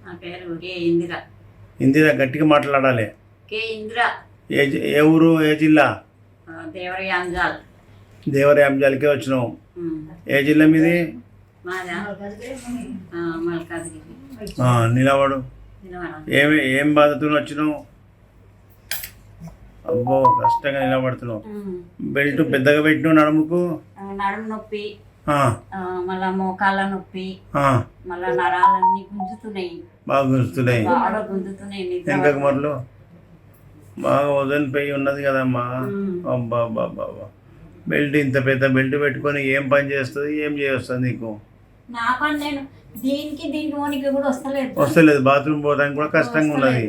నా పేరు కే ఇందిర. ఇందిరా గట్టిగా మాట్లాడాలి. కే ఇందిర. ఏ ఊరు, ఏ జిల్లా? దేవరి అంజాల్. దేవరి అంజాల్కే వచ్చినావు. ఏ జిల్లా మీది? మాదా మల్కాజ్గిరి. నిలబడు. ఏం బాధతో వచ్చినావు? అబ్బో కష్టంగా నిలబడుతున్నావు. బెల్ట్ పెద్దగా పెట్టినావు నడుముకు? నడుము నొప్పి, మళ్ళా మోకాళ్ళ నొప్పి, మళ్ళా నరాలన్నీ గుంజుతున్నాయి. బాగా గుంజుతున్నాయి. బాగా గుంజుతున్నాయి. వెనకకు మరలు బాగా వదిలిపోయి ఉన్నది కదమ్మా. అబ్బా బాబా, బెల్ట్ ఇంత పెద్ద బెల్ట్ పెట్టుకొని ఏం పని చేస్తుంది, ఏం చేయొస్తుంది నీకు? నా పని నేను దీనికి కూడా వస్తలేదు. బాత్రూమ్ పోవడానికి కూడా కష్టంగా ఉన్నది.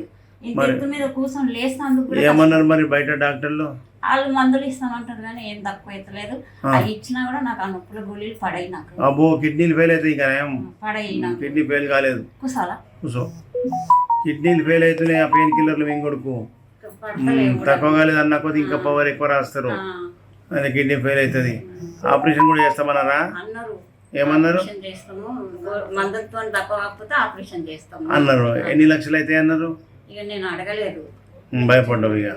మరి మీద కూర్చొని లేస్తాను. ఏమన్నారు మరి బయట డాక్టర్లు? వాళ్ళు మందులు ఇస్తామంటారు కానీ ఏం తక్కువ అవుతలేదు. అవి ఇచ్చినా కూడా నాకు ఆ నొప్పుల గోళీలు పడాయి. నాకు అబ్బో కిడ్నీలు ఫెయిల్ అవుతాయి. ఇంకా ఏం పడాయి. కిడ్నీ ఫెయిల్ కాలేదు. కూసో కిడ్నీలు ఫెయిల్ అవుతున్నాయి. ఆ పెయిన్ కిల్లర్లు మింగుడుకు తక్కువ కాలేదు అన్న కొద్ది ఇంకా పవర్ ఎక్కువ రాస్తారు. అదే కిడ్నీ ఫెయిల్ అవుతుంది. ఆపరేషన్ కూడా చేస్తామన్నారా? ఏమన్నారు? అన్నారు. ఎన్ని లక్షలు అయితే అన్నారు? ఇక నేను అడగలేదు. భయపడ్డావు. ఇక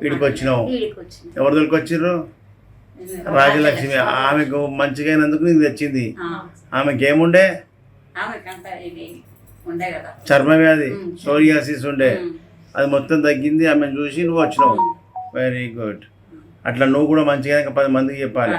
వీడికి వచ్చినావు. ఎవరు దొరికొచ్చిర్రు? రాజలక్ష్మి. ఆమెకు మంచిగా అయినందుకు నీకు తెచ్చింది. ఆమెకి ఏముండే? చర్మ వ్యాధి, సోరియాసిస్ ఉండే. అది మొత్తం తగ్గింది. ఆమెను చూసి నువ్వు వచ్చినావు. Very good. అట్లా నువ్వు కూడా మంచిగా 10 మందికి చెప్పాలి.